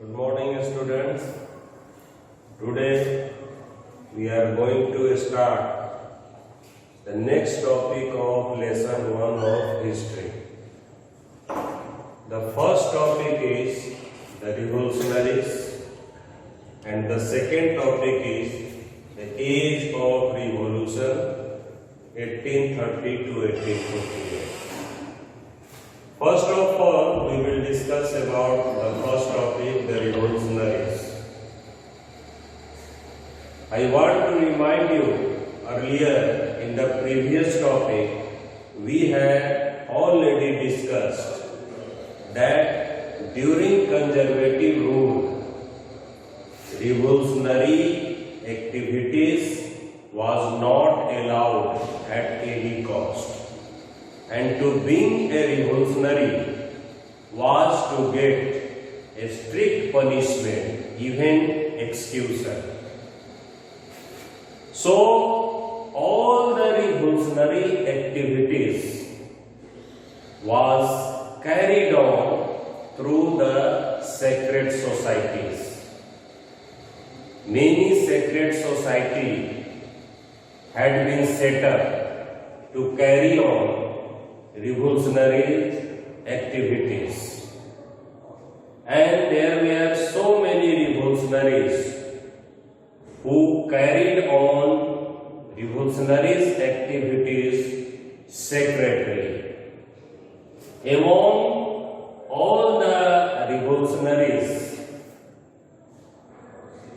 Good morning, students. Today we are going to start the next topic of lesson 1 of history. The first topic is the revolutionaries and the second topic is the age of revolution 1830 to 1848. First of all, we will discuss about the first topic, the revolutionaries. I want to remind you, earlier in the previous topic, we had already discussed that during conservative rule, revolutionary activities was not allowed at any cost. And to being a revolutionary was to get a strict punishment, even execution. So, all the revolutionary activities was carried on through the secret societies. Many secret societies had been set up to carry on revolutionary activities, and there were so many revolutionaries who carried on revolutionary activities secretly. Among all the revolutionaries,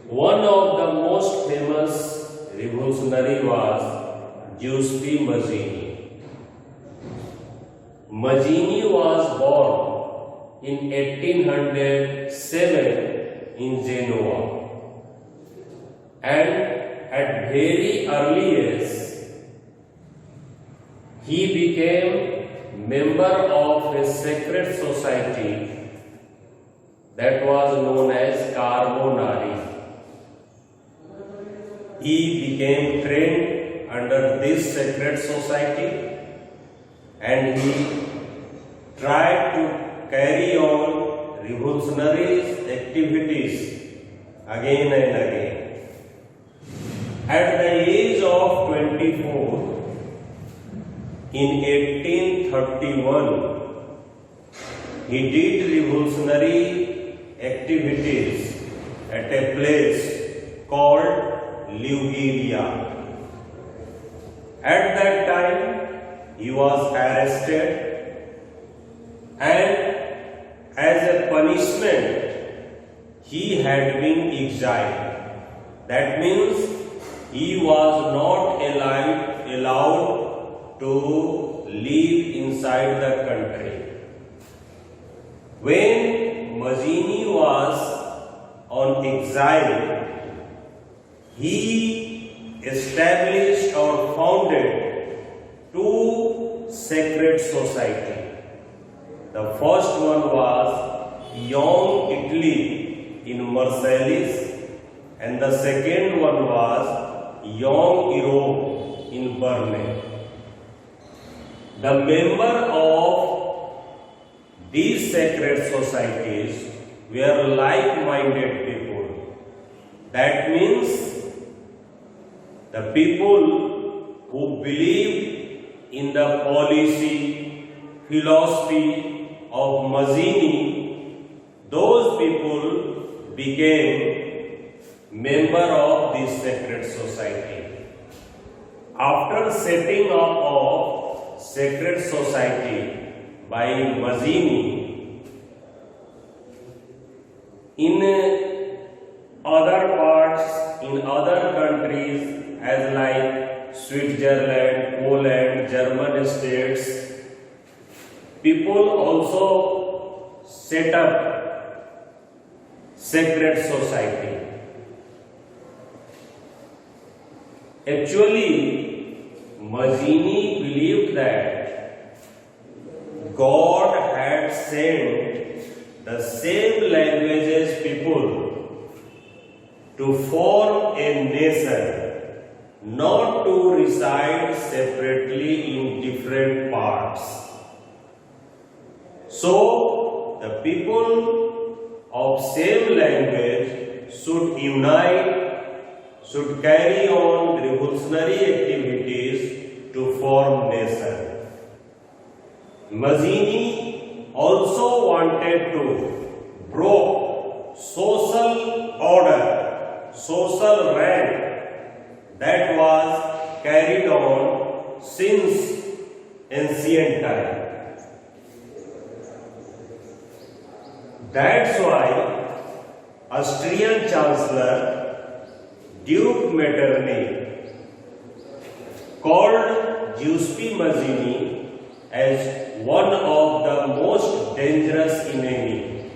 one of the most famous revolutionary was Giuseppe Mazzini. Mazzini was born in 1807 in Genoa, and at very early age he became member of a secret society that was known as Carbonari. He became trained under this secret society and he tried to carry on revolutionary activities again and again. At the age of 24, in 1831, he did revolutionary activities at a place called Liguria. At that time, he was arrested, and as a punishment, he had been exiled. That means he was not allowed to live inside the country. When Mazzini was on exile, he established or founded two secret societies. The first one was Young Italy in Marseilles, and the second one was Young Europe in Berne. The members of these secret societies were like-minded people. That means the people who believed in the policy, philosophy of Mazzini, those people became member of this secret society. After setting up of secret society by Mazzini, in other parts, in other countries as like Switzerland, Poland, German states, people also set up secret society. Actually, Mazzini believed that God had sent the same languages people to form a nation, not to reside separately in different parts. So, the people of same language should unite, should carry on revolutionary activities to form nation. Mazzini also wanted to break social order, social rank that was carried on since ancient time. That's why Austrian Chancellor Duke Metternich called Giuseppe Mazzini as one of the most dangerous enemy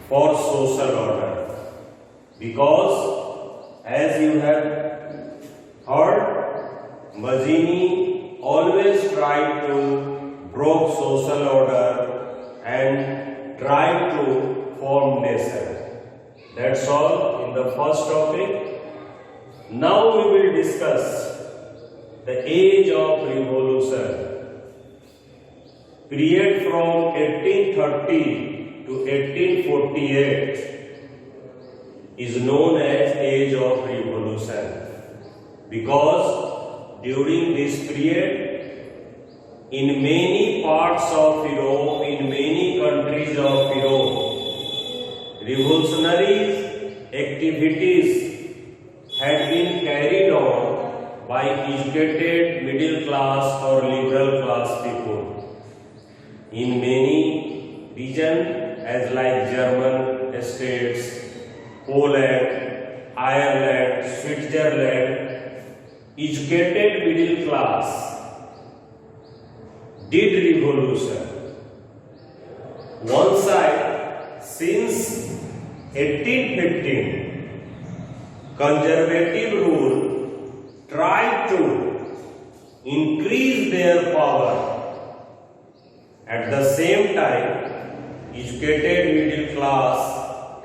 for social order, because as you have heard, Mazzini always tried to break social order and tried to form nation. That's all in the first topic. Now we will discuss the age of revolution, period from 1830 to 1848 is known as age of revolution, because during this period in many parts of Europe, in many countries of Europe, revolutionary activities had been carried on by educated middle class or liberal class people in many regions, as like German states, Poland, Ireland, Switzerland. Educated middle class did revolution. One side, since 1815, conservative rule tried to increase their power. At the same time, educated middle class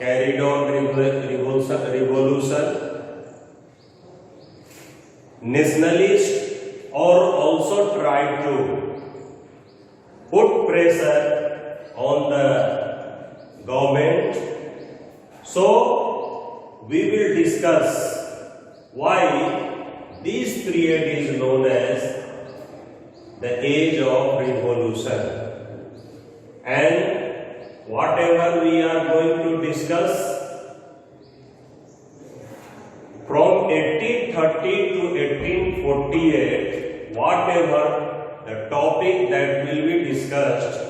carried on revolution. Nationalists or also tried to put pressure on the government. So we will discuss why this period is known as the age of revolution, and whatever we are going to discuss from 1830 to 1848, whatever the topic that will be discussed,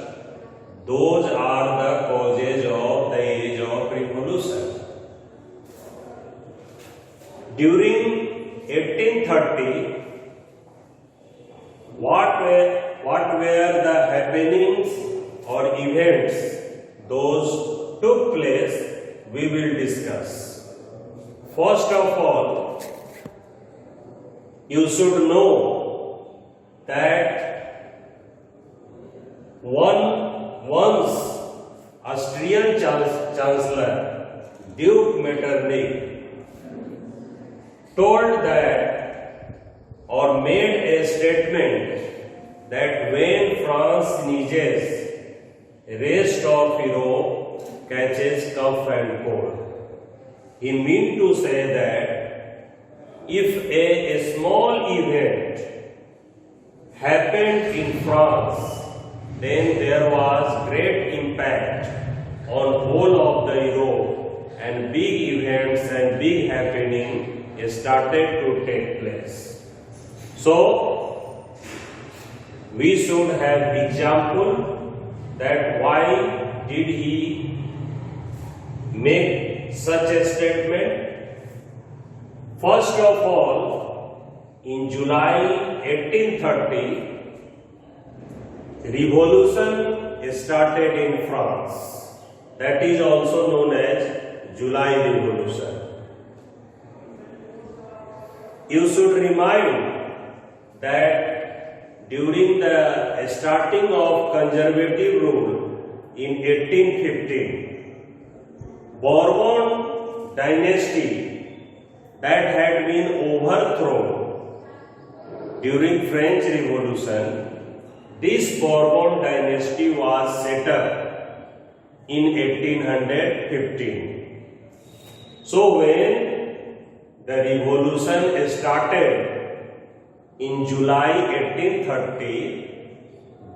those are the causes of the age of revolution. During 1830, what were the happenings or events those took place, we will discuss. First of all, you should know that once Austrian Chancellor Duke Metternich told that or made a statement that when France sneezes, rest of Europe catches cough and cold. He meant to say that if a small event happened in France, then there was great impact on whole of the Europe, and big events and big happening started to take place. So we should have example that why did he make such a statement. First of all, in July 1830, revolution started in France. That is also known as July Revolution. You should remind that during the starting of conservative rule in 1815, Bourbon dynasty that had been overthrown during French Revolution, this Bourbon dynasty was set up in 1815. So when the revolution started in July 1830,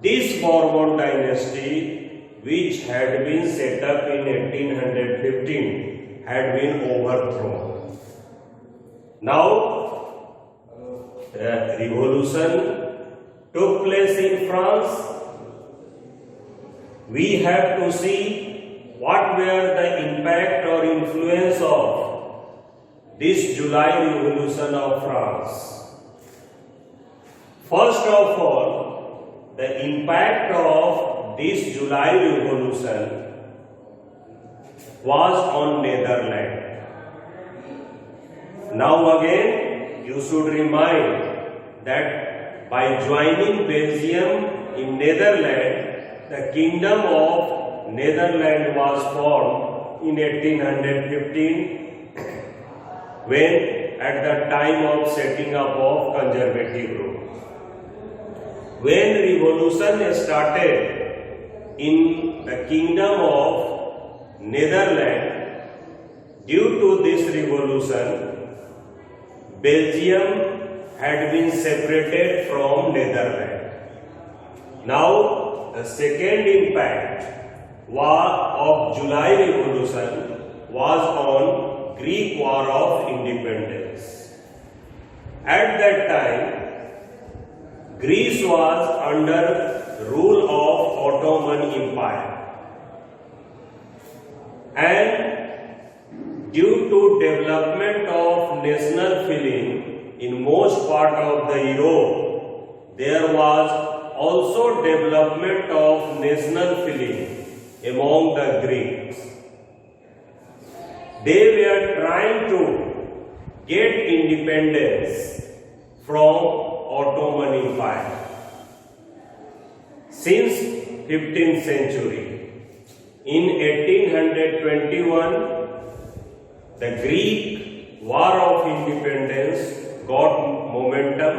this Bourbon dynasty, which had been set up in 1815, had been overthrown. Now, the revolution took place in France. We have to see what were the impact or influence of this July Revolution of France. First of all, the impact of this July Revolution was on Netherlands. Now again, you should remind that by joining Belgium in Netherlands, the Kingdom of Netherlands was formed in 1815 when at the time of setting up of conservative rule. When revolution started in the Kingdom of Netherlands, due to this revolution, Belgium had been separated from Netherlands. Now, the second impact of July Revolution was on Greek War of Independence. At that time, Greece was under rule of Ottoman Empire, and due to development of national feeling in most part of the Europe, there was also development of national feeling among the Greeks. They were trying to get independence from Ottoman Empire. Since 15th century, in 1821, the Greek War of Independence got momentum.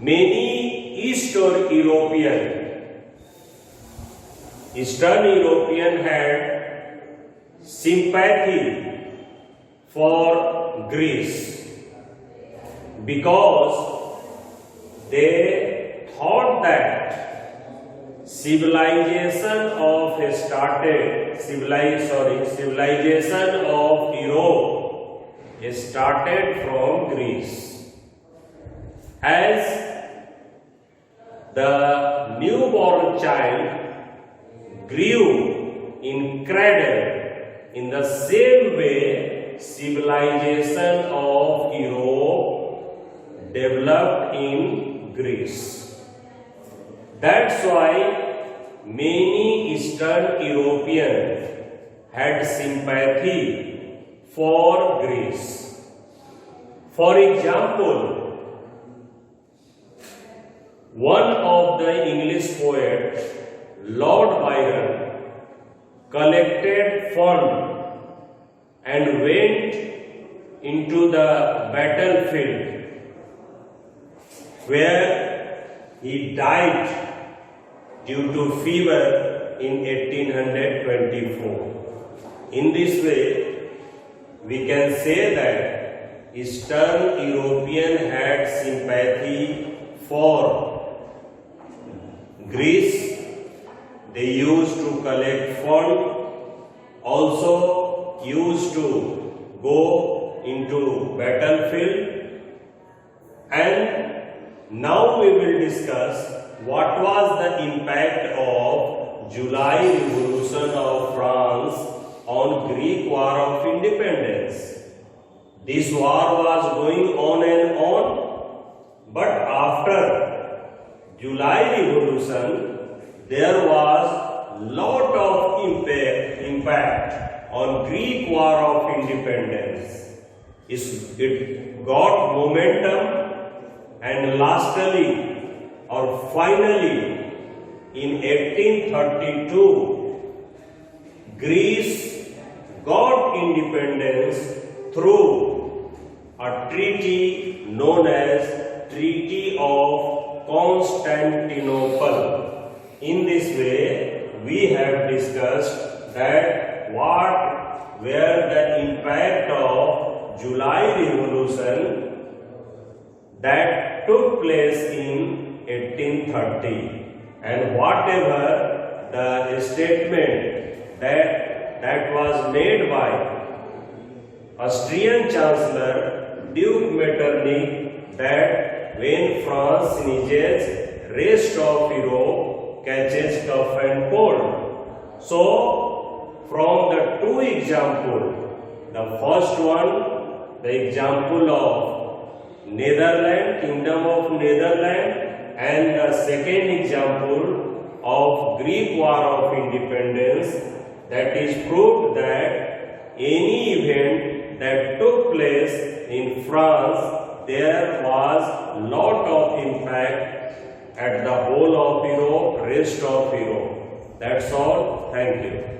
Many Eastern European had sympathy for Greece because they thought that civilization of Europe started from Greece. As the newborn child grew in cradle, in the same way civilization of Europe developed in Greece. That's why many Eastern Europeans had sympathy for Greece. For example, one of the English poets, Lord Byron, collected funds and went into the battlefield where he died due to fever in 1824. In this way, we can say that Eastern European had sympathy for Greece. They used to collect funds, also used to go into battlefield, and now we will discuss what was the impact of July Revolution of France on Greek War of Independence. This war was going on and on, but after July Revolution, there was lot of impact on Greek War of Independence. It got momentum, and lastly or finally in 1832, Greece got independence through a treaty known as Treaty of Constantinople. In this way, we have discussed that what were the impact of July Revolution that took place in 1830, and whatever the statement that was made by Austrian Chancellor Duke Metternich that when France sneezes, rest of Europe catches cough and cold. So, from the two examples, the first one, the example of Netherlands, Kingdom of Netherlands, and the second example of Greek War of Independence, that is proved that any event that took place in France, there was lot of impact at the whole of Europe, rest of Europe. That's all. Thank you.